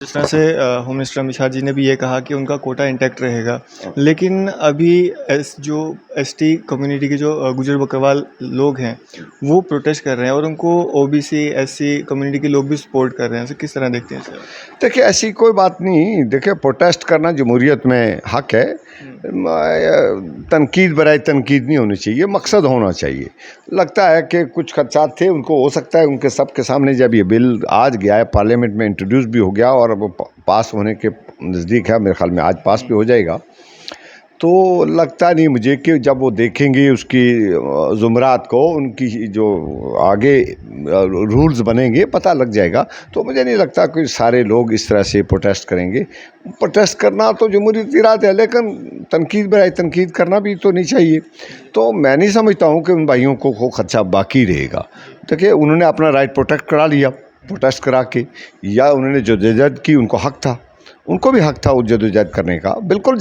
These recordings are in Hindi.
जिस तरह से होम मिनिस्टर अमित शाह जी ने भी ये कहा कि उनका कोटा इंटैक्ट रहेगा, लेकिन अभी जो एसटी कम्युनिटी के जो गुजर बकरवाल लोग हैं वो प्रोटेस्ट कर रहे हैं और उनको ओबीसी एससी कम्युनिटी के लोग भी सपोर्ट कर रहे हैं। सर किस तरह देखते हैं सर? देखिए, ऐसी कोई बात नहीं। देखिए, प्रोटेस्ट करना जमहूरियत में हक है। तनकीद बराए तनकीद नहीं होनी चाहिए, मकसद होना चाहिए। लगता है कि कुछ खदशात थे, उनको हो सकता है उनके सबके सामने जब ये बिल आज गया है पार्लियामेंट में, इंट्रोड्यूस भी हो गया और अब पास होने के नज़दीक है, मेरे ख्याल में आज पास भी हो जाएगा। तो लगता नहीं मुझे कि जब वो देखेंगे उसकी ज़ुमरात को, उनकी जो आगे रूल्स बनेंगे पता लग जाएगा। तो मुझे नहीं लगता कि सारे लोग इस तरह से प्रोटेस्ट करेंगे। प्रोटेस्ट करना तो जमहूरियत की रात है, लेकिन तनकीद बराए तनकीद करना भी तो नहीं चाहिए। तो मैं नहीं समझता हूँ कि उन भाइयों को खदशा बाकी रहेगा। देखिए, उन्होंने अपना राइट प्रोटेक्ट करा लिया प्रोटेस्ट करा के, या उन्होंने जो जदोजहद की उनको हक था, उनको भी हक था उस जदोजहद करने का। बिल्कुल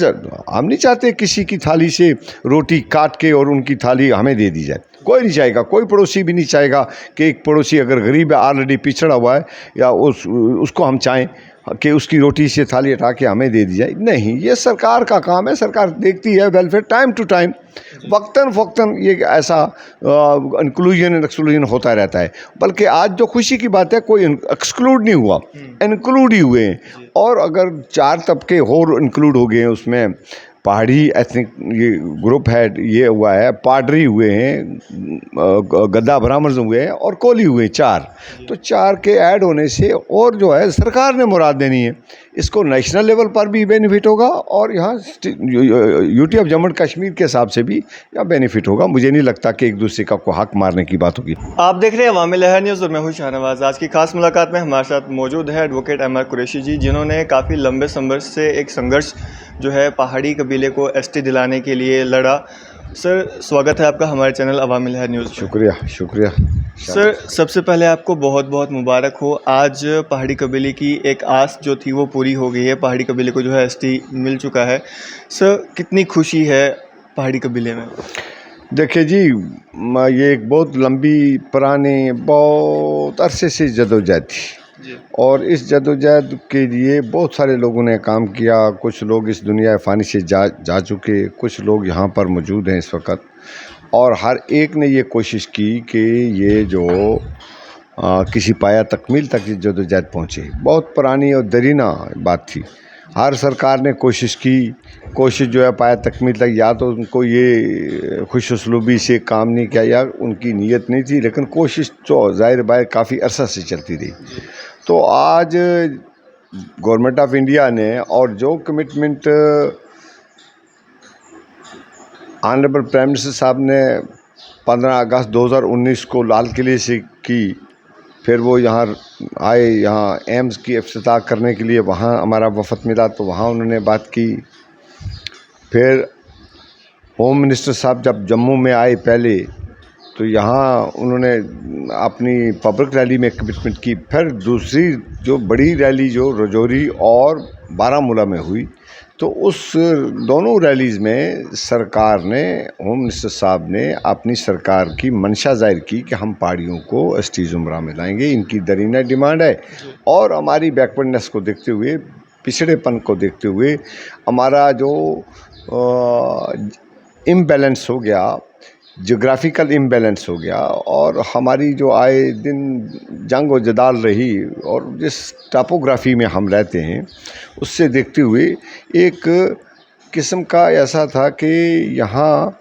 हम नहीं चाहते किसी की थाली से रोटी काट के और उनकी थाली हमें दे दी जाए। कोई नहीं चाहेगा, कोई पड़ोसी भी नहीं चाहेगा कि एक पड़ोसी अगर गरीब है, ऑलरेडी पिछड़ा हुआ है, या उसको हम चाहें कि उसकी रोटी से थाली हटा के हमें दे दी जाए। नहीं, ये सरकार का काम है। सरकार देखती है वेलफेयर टाइम टू टाइम, वक्तन फ़क्तन ये ऐसा इंक्लूजन एंड एक्सक्लूजन होता रहता है। बल्कि आज जो खुशी की बात है, कोई एक्सक्लूड नहीं हुआ, इंक्लूड ही हुए हैं। और अगर 4 तबके और इंक्लूड हो गए हैं उसमें, पहाड़ी एथनिक ये ग्रुप है, ये हुआ है, पाडरी हुए हैं, गद्दा ब्राह्मण हुए हैं और कोली हुए 4। तो 4 के ऐड होने से और जो है सरकार ने मुराद देनी है। इसको नेशनल लेवल पर भी बेनिफिट होगा और यहाँ UT of Jammu and Kashmir के हिसाब से भी यहाँ बेनिफिट होगा। मुझे नहीं लगता कि एक दूसरे का को हक मारने की बात होगी। आप देख रहे हैं अवामी लहर न्यूज़ और मैं हूं शाहनवाज। आज की खास मुलाकात में हमारे साथ मौजूद है एडवोकेट एमआर कुरैशी जी, जिन्होंने काफ़ी लंबे समय से एक संघर्ष जो है पहाड़ी कबीले को एसटी दिलाने के लिए लड़ा। सर स्वागत है आपका हमारे चैनल अवामी लहर न्यूज़। शुक्रिया शुक्रिया सर, सबसे पहले आपको बहुत बहुत मुबारक हो। आज पहाड़ी कबीले की एक आस जो थी वो पूरी हो गई है, पहाड़ी कबीले को जो है एसटी मिल चुका है। सर कितनी खुशी है पहाड़ी कबीले में? देखिए जी, ये एक बहुत लंबी पुरानी बहुत अरसे से जदोजहद थी और इस जदोजहद के लिए बहुत सारे लोगों ने काम किया। कुछ लोग इस दुनिया फ़ानी से जा चुके, कुछ लोग यहाँ पर मौजूद हैं इस वक्त, और हर एक ने ये कोशिश की कि ये जो किसी पाया तकमील तक जदोजहद पहुँचे। बहुत पुरानी और दरीना बात थी। हर सरकार ने कोशिश की, कोशिश जो है पाया तकमील तक, या तो उनको ये खुश उसलूबी से काम नहीं किया या उनकी नीयत नहीं थी, लेकिन कोशिश तो ज़ाहिर बात काफ़ी अरसा से चलती रही। तो आज गवर्नमेंट ऑफ इंडिया ने और जो कमिटमेंट ऑनरेबल प्राइम मिनिस्टर साहब ने 15 अगस्त 2019 को लाल किले से की, फिर वो यहाँ आए, यहाँ एम्स की इफ्तिताह करने के लिए वहाँ हमारा वफ़द मिला तो वहाँ उन्होंने बात की। फिर होम मिनिस्टर साहब जब जम्मू में आए पहले, तो यहाँ उन्होंने अपनी पब्लिक रैली में कमिटमेंट की। फिर दूसरी जो बड़ी रैली जो रजौरी और बारामूला में हुई, तो उस दोनों रैलीज़ में सरकार ने, होम मिनिस्टर साहब ने अपनी सरकार की मंशा जाहिर की कि हम पहाड़ियों को एसटी ज़ुमरा में लाएंगे। इनकी दरीना डिमांड है और हमारी बैकवर्डनेस को देखते हुए, पिछड़ेपन को देखते हुए, हमारा जो इम्बैलेंस हो गया, जोग्राफिकल इम्बैलेंस हो गया, और हमारी जो आए दिन जंग और जदाल रही और जिस टोपोग्राफी में हम रहते हैं, उससे देखते हुए एक किस्म का ऐसा था कि यहाँ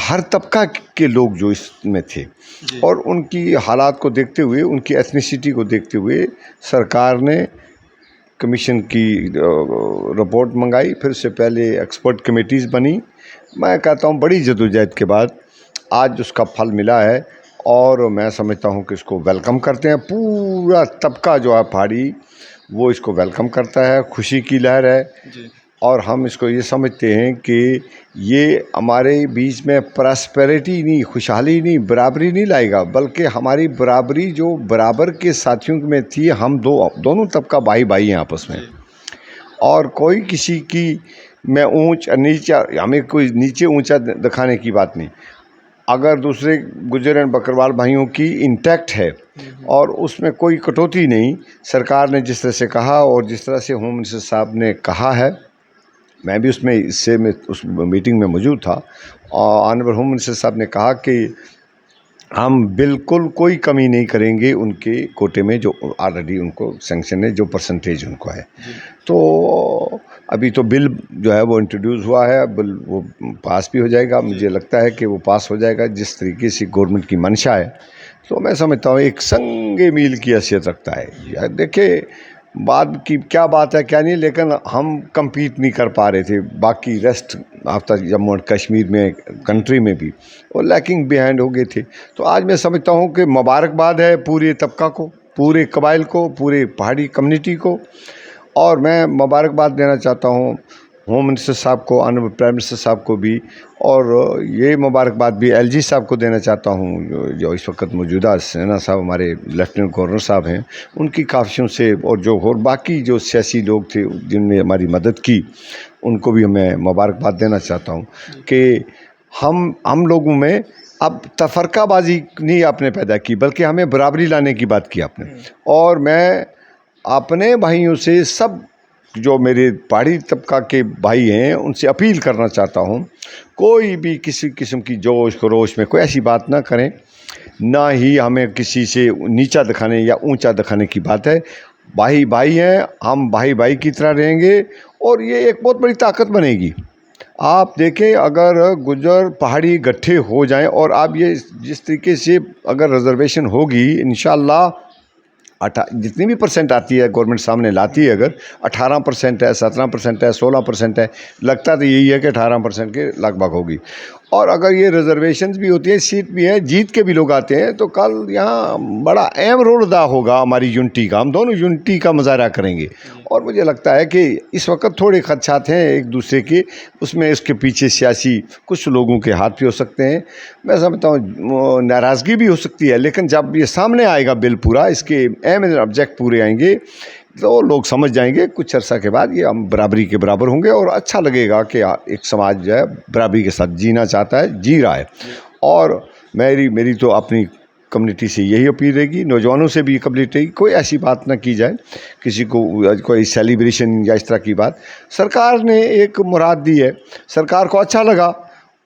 हर तबका के लोग जो इसमें थे, और उनकी हालात को देखते हुए, उनकी एथनिसिटी को देखते हुए सरकार ने कमीशन की रिपोर्ट मंगाई। फिर उससे पहले एक्सपर्ट कमेटीज़ बनी। मैं कहता हूँ बड़ी जदोजहद के बाद आज उसका फल मिला है और मैं समझता हूँ कि इसको वेलकम करते हैं। पूरा तबका जो है पहाड़ी वो इसको वेलकम करता है, खुशी की लहर है जी। और हम इसको ये समझते हैं कि ये हमारे बीच में प्रॉस्पेरिटी नहीं, खुशहाली नहीं, बराबरी नहीं लाएगा, बल्कि हमारी बराबरी जो बराबर के साथियों में थी, हम दोनों तबका भाई भाई हैं आपस में, और कोई किसी की मैं ऊंच नीचा, हमें कोई नीचे ऊंचा दिखाने की बात नहीं। अगर दूसरे गुजर एंड बकरवाल भाइयों की इंटैक्ट है और उसमें कोई कटौती नहीं, सरकार ने जिस तरह से कहा और जिस तरह से होम मिनिस्टर साहब ने कहा है, मैं भी मैं उस मीटिंग में मौजूद था और ऑनरेबल होम मिनिस्टर साहब ने कहा कि हम बिल्कुल कोई कमी नहीं करेंगे उनके कोटे में जो ऑलरेडी उनको सैंक्शन है, जो परसेंटेज उनको है। तो अभी तो बिल जो है वो इंट्रोड्यूस हुआ है, बिल वो पास भी हो जाएगा। मुझे लगता है कि वो पास हो जाएगा जिस तरीके से गवर्नमेंट की मंशा है। तो मैं समझता हूँ एक संगे मील की हैसियत रखता है। देखिए बात की क्या बात है क्या नहीं, लेकिन हम compete नहीं कर पा रहे थे बाकी rest after Jammu and Kashmir में कंट्री में भी, और लैकिंग बिहाइंड हो गए थे। तो आज मैं समझता हूँ कि मुबारकबाद है पूरे तबका को, पूरे कबाइल को, पूरे पहाड़ी कम्युनिटी को, और मैं मुबारकबाद देना चाहता हूँ होम मिनिस्टर साहब को, ऑनरेबल प्राइम मिनिस्टर साहब को भी, और ये मुबारकबाद भी एलजी साहब को देना चाहता हूँ जो इस वक्त मौजूदा सेना साहब हमारे लेफ्टिनेंट गवर्नर साहब हैं, उनकी काविशों से, और बाकी जो सियासी लोग थे जिनने हमारी मदद की, उनको भी मैं मुबारकबाद देना चाहता हूँ कि हम लोगों में अब तफरकाबाजी नहीं आपने पैदा की, बल्कि हमें बराबरी लाने की बात की आपने। और मैं अपने भाइयों से, सब जो मेरे पहाड़ी तबका के भाई हैं, उनसे अपील करना चाहता हूँ, कोई भी किसी किस्म की जोश खरोश में कोई ऐसी बात ना करें, ना ही हमें किसी से नीचा दिखाने या ऊंचा दिखाने की बात है। भाई भाई हैं, हम भाई भाई की तरह रहेंगे और ये एक बहुत बड़ी ताकत बनेगी। आप देखें अगर गुजर पहाड़ी इकट्ठे हो जाएं और आप ये जिस तरीके से अगर रिजर्वेशन होगी इंशाअल्लाह, जितनी भी परसेंट आती है गवर्नमेंट सामने लाती है, अगर 18% है, 17% है, 16% है, लगता तो यही है कि 18% के लगभग होगी। और अगर ये रिजर्वेशंस भी होती है, सीट भी है, जीत के भी लोग आते हैं, तो कल यहाँ बड़ा अहम रोल अदा होगा हमारी यूनिटी का। हम दोनों यूनिटी का मुजाहरा करेंगे। और मुझे लगता है कि इस वक्त थोड़े खदशात हैं एक दूसरे के, उसमें इसके पीछे सियासी कुछ लोगों के हाथ भी हो सकते हैं। मैं समझता हूँ नाराज़गी भी हो सकती है, लेकिन जब ये सामने आएगा बिल पूरा, इसके अहम ऑब्जेक्ट पूरे आएंगे, तो लोग समझ जाएंगे कुछ अर्सा के बाद ये हम बराबरी के बराबर होंगे और अच्छा लगेगा कि एक समाज जो है बराबरी के साथ जीना चाहता है, जी रहा है। और मेरी तो अपनी कम्युनिटी से यही अपील रहेगी, नौजवानों से भी अपील रहेगी, कोई ऐसी बात ना की जाए, किसी को कोई सेलिब्रेशन या इस तरह की बात। सरकार ने एक मुराद दी है, सरकार को अच्छा लगा,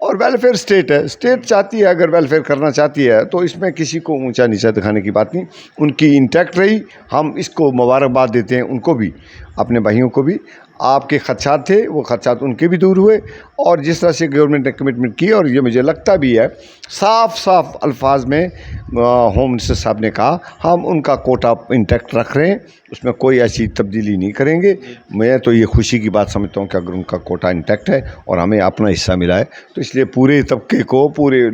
और वेलफेयर स्टेट है, स्टेट चाहती है अगर वेलफेयर करना चाहती है, तो इसमें किसी को ऊंचा नीचा दिखाने की बात नहीं। उनकी इंटैक्ट रही, हम इसको मुबारकबाद देते हैं उनको भी, अपने भाइयों को भी। आपके खदशात थे, वो खदशात उनके भी दूर हुए, और जिस तरह से गवर्नमेंट ने कमिटमेंट की, और ये मुझे लगता भी है साफ साफ अल्फाज में होम मिनिस्टर साहब ने कहा, हम उनका कोटा इंटैक्ट रख रहे हैं, उसमें कोई ऐसी तब्दीली नहीं करेंगे। मैं तो ये खुशी की बात समझता हूँ कि अगर उनका कोटा इंटैक्ट है और हमें अपना हिस्सा मिला है, तो इसलिए पूरे तबके को, पूरे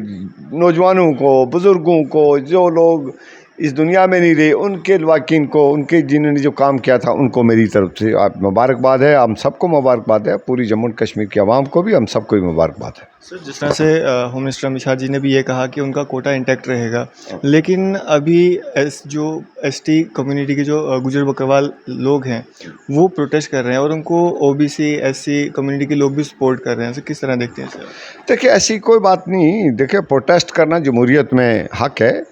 नौजवानों को, बुज़ुर्गों को, जो लोग इस दुनिया में नहीं रहे, उनके लवाकिन को, उनके जिन्होंने जो काम किया था, उनको मेरी तरफ से आप मुबारकबाद है। हम सबको मुबारकबाद है, पूरी जम्मू एंड कश्मीर की आवाम को भी, हम सबको भी मुबारकबाद है। सर, जिस तरह से होम मिनिस्टर अमित शाह जी ने भी ये कहा कि उनका कोटा इंटैक्ट रहेगा, लेकिन अभी जो एसटी कम्युनिटी के जो गुजर बकरवाल लोग हैं, वो प्रोटेस्ट कर रहे हैं और उनको ओबीसी एससी कम्युनिटी के लोग भी सपोर्ट कर रहे हैं। सर, किस तरह देखते हैं सर? देखिए ऐसी कोई बात नहीं, देखिए प्रोटेस्ट करना जमहूरियत में हक है,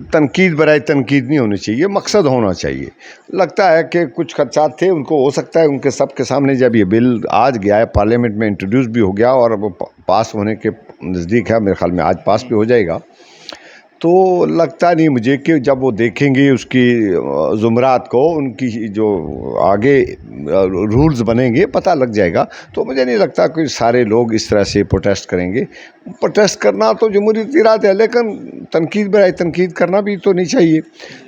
तनकीद बराए तनकीद नहीं होनी चाहिए, मकसद होना चाहिए। लगता है कि कुछ खदशात थे, उनको हो सकता है उनके सबके सामने जब ये बिल आज गया है पार्लियामेंट में, इंट्रोड्यूस भी हो गया और अब पास होने के नज़दीक है, मेरे ख्याल में आज पास भी हो जाएगा, तो लगता नहीं मुझे कि जब वो देखेंगे उसकी ज़ुमरात को, उनकी जो आगे रूल्स बनेंगे, पता लग जाएगा। तो मुझे नहीं लगता कि सारे लोग इस तरह से प्रोटेस्ट करेंगे। प्रोटेस्ट करना तो जमहूरियत की रात है, लेकिन तनकीद बराए तनकीद करना भी तो नहीं चाहिए।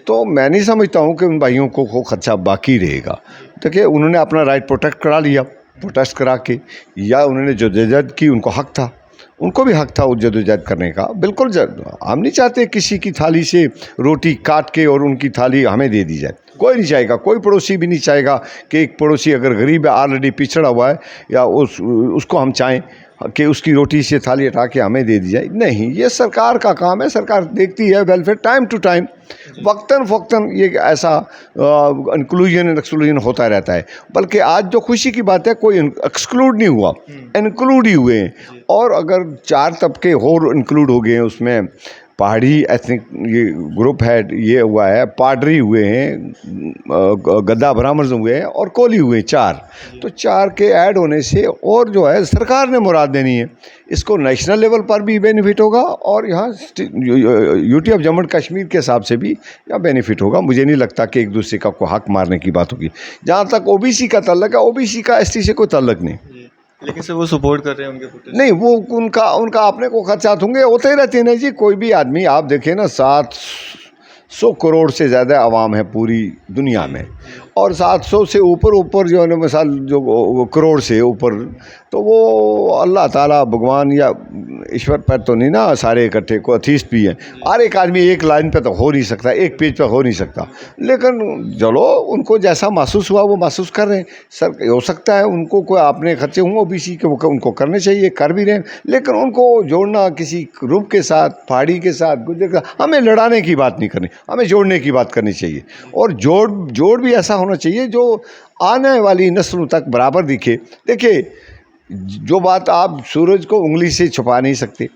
तो मैं नहीं समझता हूँ कि उन भाइयों को खदशा बाकी रहेगा। देखिए उन्होंने अपना राइट प्रोटेक्ट करा लिया प्रोटेस्ट करा के, या उन्होंने जो जदोजहद की उनको हक था, उनको भी हक था उस जदोजहद करने का। बिल्कुल हम नहीं चाहते किसी की थाली से रोटी काट के और उनकी थाली हमें दे दी जाए, कोई नहीं चाहेगा, कोई पड़ोसी भी नहीं चाहेगा कि एक पड़ोसी अगर गरीब है, ऑलरेडी पिछड़ा हुआ है, या उसको हम चाहें। कि उसकी रोटी से थाली हटा के हमें दे दी जाए, नहीं, ये सरकार का काम है। सरकार देखती है वेलफेयर टाइम टू टाइम, वक्तन फ़क्तन ये ऐसा इंक्लूजन एंड एक्सक्लूजन होता रहता है। बल्कि आज जो खुशी की बात है, कोई एक्सक्लूड नहीं हुआ, इंक्लूड ही हुए हैं। और अगर 4 तबके और इंक्लूड हो गए हैं उसमें, पहाड़ी एथनिक ये ग्रुप है, ये हुआ है, पाडरी हुए हैं, गद्दा ब्राह्मण हुए हैं और कोली हुए, 4। तो 4 के ऐड होने से और जो है सरकार ने मुराद देनी है, इसको नेशनल लेवल पर भी बेनिफिट होगा और यहाँ UT of Jammu and Kashmir के हिसाब से भी यहाँ बेनिफिट होगा। मुझे नहीं लगता कि एक दूसरे का को हक मारने की बात होगी। जहाँ तक ओबीसी का ताल्लुक है, ओबीसी का एसटी से कोई ताल्लुक नहीं। लेकिन सर वो सपोर्ट कर रहे हैं उनके प्रोटेस्ट? नहीं, वो उनका अपने को खर्चात होंगे, होते ही रहते हैं ना जी। कोई भी आदमी आप देखें ना, 700 करोड़ से ज़्यादा आवाम है पूरी दुनिया में, और 700 से ऊपर जो है ना, मिसाल जो करोड़ से ऊपर, तो वो अल्लाह ताला भगवान या ईश्वर पर तो नहीं ना सारे इकट्ठे, को अथीस्ट भी हैं। हर एक आदमी एक लाइन पे तो हो नहीं सकता, एक पेज पे हो नहीं सकता। लेकिन चलो, उनको जैसा महसूस हुआ वो महसूस कर रहे हैं। सर हो सकता है उनको कोई अपने खर्चे हों ओबीसी के, वो उनको करने चाहिए, कर भी रहे हैं। लेकिन उनको जोड़ना किसी ग्रुप के साथ, पहाड़ी के साथ, गुजर के साथ, हमें लड़ाने की बात नहीं करनी, हमें जोड़ने की बात करनी चाहिए। और जोड़ भी ऐसा होना चाहिए जो आने वाली नस्लों तक बराबर दिखे। देखिए, जो बात आप सूरज को उंगली से छुपा नहीं सकते,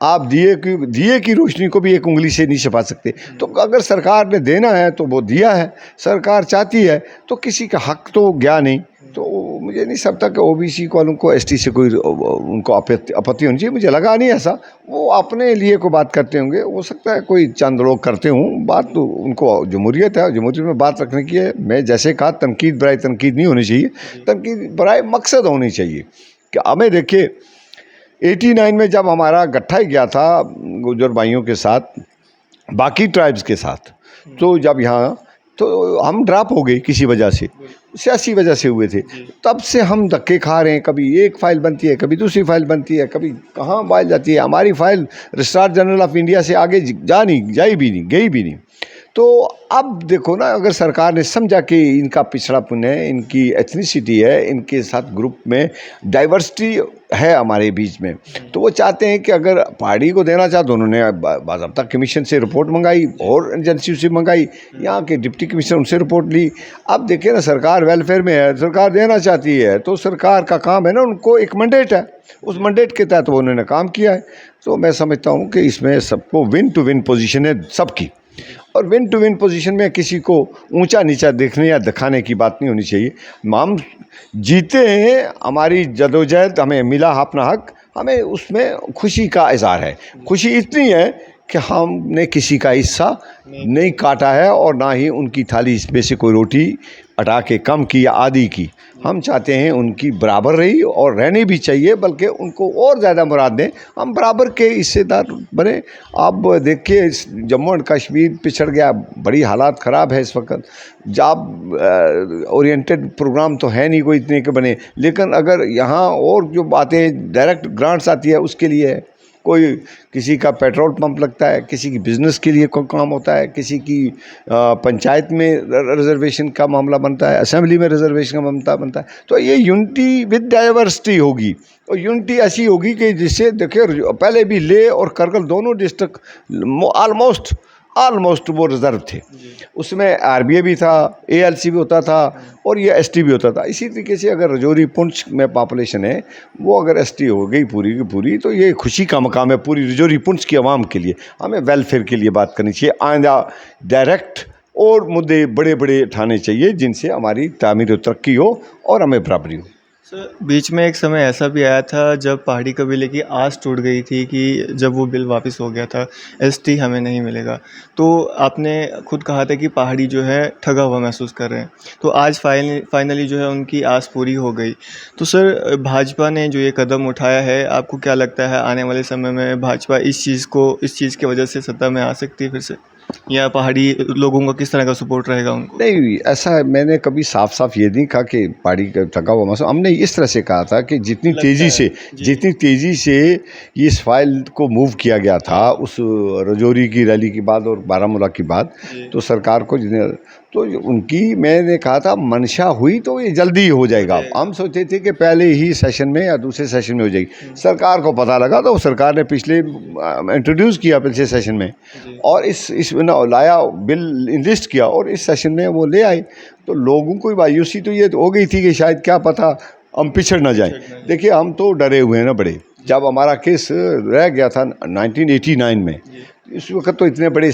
आप दिए की रोशनी को भी एक उंगली से नहीं छुपा सकते। तो अगर सरकार ने देना है तो वो दिया है, सरकार चाहती है तो किसी का हक तो गया नहीं। तो मुझे नहीं सकता कि ओबीसी वालों को एसटी से कोई उनको आपत्ति होनी चाहिए। मुझे लगा नहीं ऐसा, वो अपने लिए को बात करते होंगे। हो सकता है कोई चंद लोग करते हों बात, तो उनको जमहूरियत है, जमहूरियत में बात रखने की है। मैं जैसे कहा, तनकीद बराए तनकीद नहीं होनी चाहिए, तनकीद बराए मकसद होनी चाहिए। कि हमें देखिए 89 में जब हमारा गट्ठा गया था गुजर भाइयों के साथ, बाकी ट्राइब्स के साथ, तो जब यहाँ तो हम ड्रॉप हो गए किसी वजह से, सियासी वजह से हुए थे। तब से हम धक्के खा रहे हैं, कभी एक फ़ाइल बनती है, कभी दूसरी फ़ाइल बनती है, कभी कहाँ फाइल जाती है। हमारी file registrar general of India से आगे गई भी नहीं। तो अब देखो ना, अगर सरकार ने समझा कि इनका पिछड़ापन है, इनकी एथनिसिटी है, इनके साथ ग्रुप में डाइवर्सिटी है हमारे बीच में, तो वो चाहते हैं कि अगर पहाड़ी को देना चाहते, उन्होंने बाज़ाब्ता कमीशन से रिपोर्ट मंगाई और एजेंसी से मंगाई, यहाँ के डिप्टी कमिश्नर उनसे रिपोर्ट ली। अब देखिए ना, सरकार वेलफेयर में है, सरकार देना चाहती है, तो सरकार का काम है ना, उनको एक मैंडेट है, उस मैंडेट के तहत वो उन्होंने काम किया है। तो मैं समझता हूँ कि इसमें सबको विन टू विन पोजीशन है सबकी, और विन टू विन पोजीशन में किसी को ऊंचा नीचा देखने या दिखाने की बात नहीं होनी चाहिए। हम जीते हैं, हमारी जदोजहद, हमें मिला अपना हक, हमें उसमें खुशी का इज़हार है। खुशी इतनी है कि हमने किसी का हिस्सा नहीं काटा है और ना ही उनकी थाली में से कोई रोटी हटा के कम की या आधी की। हम चाहते हैं उनकी बराबर रही और रहनी भी चाहिए, बल्कि उनको और ज़्यादा मुराद दें, हम बराबर के हिस्सेदार बने। आप देखिए, जम्मू एंड कश्मीर पिछड़ गया, बड़ी हालात ख़राब है इस वक्त। जॉब ओरिएंटेड प्रोग्राम तो है नहीं कोई इतने के बने, लेकिन अगर यहाँ और जो बातें डायरेक्ट ग्रांट्स आती है उसके लिए है, कोई किसी का पेट्रोल पंप लगता है, किसी की बिज़नेस के लिए कोई काम होता है, किसी की पंचायत में रिजर्वेशन का मामला बनता है, असेंबली में रिजर्वेशन का बनता है। तो ये यूनिटी विद डाइवर्सिटी होगी, और यूनिटी ऐसी होगी कि जिससे देखिए, पहले भी लेह और करगिल दोनों डिस्ट्रिक्ट ऑलमोस्ट वो रिजर्व थे। उसमें आरबीए भी था, एएलसी भी होता था और ये एसटी भी होता था। इसी तरीके से अगर रजौरी पुंछ में पॉपुलेशन है, वो अगर एसटी हो गई पूरी की पूरी, तो ये खुशी का मकाम है पूरी रजौरी पुंछ की आवाम के लिए। हमें वेलफेयर के लिए बात करनी चाहिए, आइंदा डायरेक्ट और मुद्दे बड़े बड़े उठाने चाहिए जिनसे हमारी तामीर और तरक्की हो और हमें बराबरी हो। सर, बीच में एक समय ऐसा भी आया था जब पहाड़ी कबीले की आस टूट गई थी कि जब वो बिल वापस हो गया था, एसटी हमें नहीं मिलेगा, तो आपने खुद कहा था कि पहाड़ी जो है ठगा हुआ महसूस कर रहे हैं। तो आज फाइनली जो है उनकी आस पूरी हो गई। तो सर, भाजपा ने जो ये कदम उठाया है, आपको क्या लगता है आने वाले समय में भाजपा इस चीज़ की वजह से सत्ता में आ सकती है फिर से, या पहाड़ी लोगों का किस तरह का सपोर्ट रहेगा उनको? नहीं, ऐसा मैंने कभी साफ साफ ये नहीं कहा कि पहाड़ी का ठगा हुआ मसला। हमने इस तरह से कहा था कि जितनी तेज़ी से इस फाइल को मूव किया गया था उस रजौरी की रैली के बाद और बारामूला की बाद, तो सरकार को तो उनकी मैंने कहा था मंशा हुई तो ये जल्दी हो जाएगा। हम सोचते थे कि पहले ही सेशन में या दूसरे सेशन में हो जाएगी। सरकार को पता लगा तो सरकार ने पिछले इंट्रोड्यूस किया पिछले सेशन में, और इस लाया बिल इनलिस्ट किया और इस सेशन में वो ले आए। तो लोगों को मायूसी तो ये हो गई थी कि शायद क्या पता हम पिछड़ ना जाएं। देखिए हम तो डरे हुए हैं ना बड़े, जब हमारा केस रह गया था 1989 में, इस वक्त तो इतने बड़े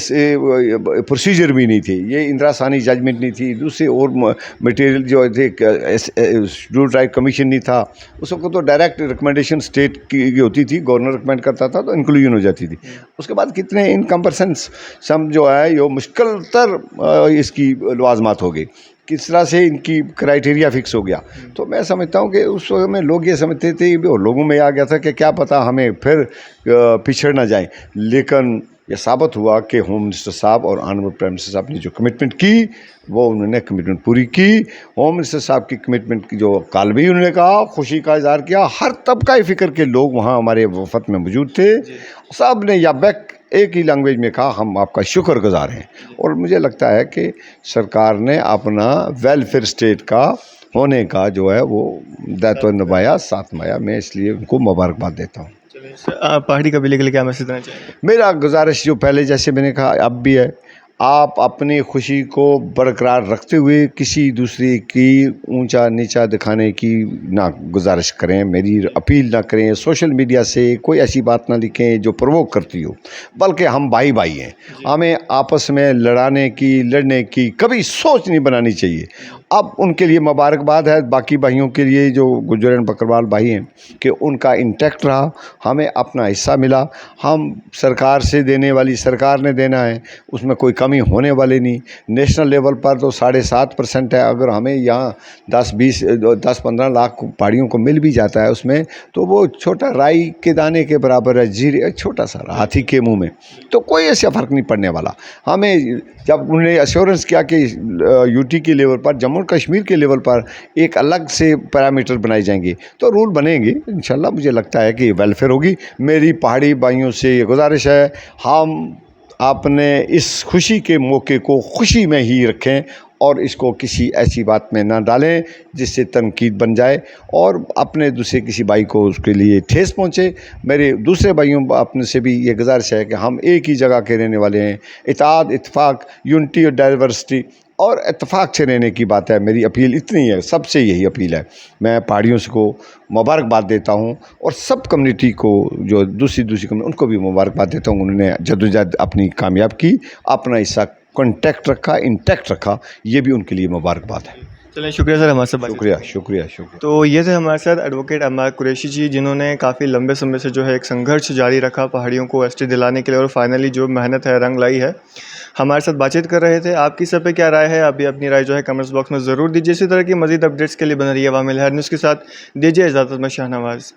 प्रोसीजर भी नहीं थे, ये इंदिरा सानी जजमेंट नहीं थी, दूसरे और मटेरियल जो थे, शेड्यूल ट्राइब कमीशन नहीं था। उस वक्त तो डायरेक्ट रिकमेंडेशन स्टेट की होती थी, गवर्नर रिकमेंड करता था तो इंक्लूजन हो जाती थी। उसके बाद कितने इनकम्परसेंस सम जो है ये मुश्किल तर इसकी लवाजमात हो गई, किस तरह से इनकी क्राइटेरिया फिक्स हो गया। तो मैं समझता हूँ कि उस वक्त में लोग ये समझते थे, और लोगों में आ गया था कि क्या पता हमें फिर पिछड़ ना जाए। लेकिन ये साबित हुआ कि होम मिनिस्टर साहब और ऑनरेबल प्राइम मिनिस्टर साहब ने जो कमिटमेंट की वो उन्होंने कमिटमेंट पूरी की। होम मिनिस्टर साहब की कमिटमेंट की जो कल भी उन्होंने कहा, खुशी का इजहार किया, हर तबका फ़िक्र के लोग वहाँ हमारे वफद में मौजूद थे, सब ने या बैक एक ही लैंग्वेज में कहा हम आपका शुक्रगुजार हैं। और मुझे लगता है कि सरकार ने अपना वेलफेयर स्टेट का होने का जो है वो दायित्व निभाया, साथ निभाया। मैं इसलिए उनको मुबारकबाद देता हूँ। पहाड़ी कबीले के लिए क्या मैसेज देना चाहिए? मेरा गुजारिश जो पहले जैसे मैंने कहा अब भी है, आप अपनी खुशी को बरकरार रखते हुए किसी दूसरे की ऊंचा नीचा दिखाने की ना गुजारिश करें, मेरी अपील ना करें। सोशल मीडिया से कोई ऐसी बात ना लिखें जो प्रोवोक करती हो, बल्कि हम भाई भाई हैं, हमें आपस में लड़ने की कभी सोच नहीं बनानी चाहिए। अब उनके लिए मुबारकबाद है, बाकी भाइयों के लिए जो गुज्जर एंड बकरवाल भाई हैं कि उनका इंटैक्ट रहा, हमें अपना हिस्सा मिला। हम सरकार से देने वाली सरकार ने देना है, उसमें कोई कमी होने वाली नहीं। नेशनल लेवल पर तो 7.5% है, अगर हमें यहाँ 10-15 लाख पहाड़ियों को मिल भी जाता है उसमें, तो वो छोटा राई के दाने के बराबर है, जीरे छोटा सा हाथी के मुंह में, तो कोई ऐसा फ़र्क नहीं पड़ने वाला। हमें जब उन्होंने एश्योरेंस किया कि यूटी के लेवल पर, जम्मू और कश्मीर के लेवल पर एक अलग से पैरामीटर बनाए जाएंगे तो रूल बनेंगे इंशाल्लाह। मुझे लगता है कि वेलफेयर होगी। मेरी पहाड़ी भाइयों से ये गुजारिश है, हम आपने इस खुशी के मौके को खुशी में ही रखें और इसको किसी ऐसी बात में ना डालें जिससे तनकीद बन जाए और अपने दूसरे किसी भाई को उसके लिए ठेस पहुँचे। मेरे दूसरे भाइयों अपने से भी ये गुजारिश है कि हम एक ही जगह के रहने वाले हैं, इत्तेहाद, इत्तेफाक, यूनिटी और डाइवर्सिटी और इत्तेफाक से रहने की बात है। मेरी अपील इतनी है, सबसे यही अपील है। मैं पहाड़ियों को मुबारकबाद देता हूँ और सब कम्युनिटी को जो दूसरी कम्युनिटी उनको भी मुबारकबाद देता हूँ। उन्होंने जद्दोजहद अपनी कामयाब की, अपना हिस्सा कॉन्टैक्ट रखा, इंटैक्ट रखा, ये भी उनके लिए मुबारकबाद है। चलिए शुक्रिया सर हमारे साथ। शुक्रिया। तो ये थे हमारे साथ एडवोकेट अम्मार कुरैशी जी, जिन्होंने काफ़ी लंबे समय से जो है एक संघर्ष जारी रखा पहाड़ियों को एसटी दिलाने के लिए, और फाइनली जो मेहनत है रंग लाई है। हमारे साथ बातचीत कर रहे थे। आपकी सब पे क्या राय है? आप भी अपनी राय जो है कमेंट्स बॉक्स में ज़रूर दीजिए। इसी तरह की मज़ीद अपडेट्स के लिए बन रही है वामिल हर न्यूज़ के साथ। दीजिए इजाज़त में शाहनवाज़।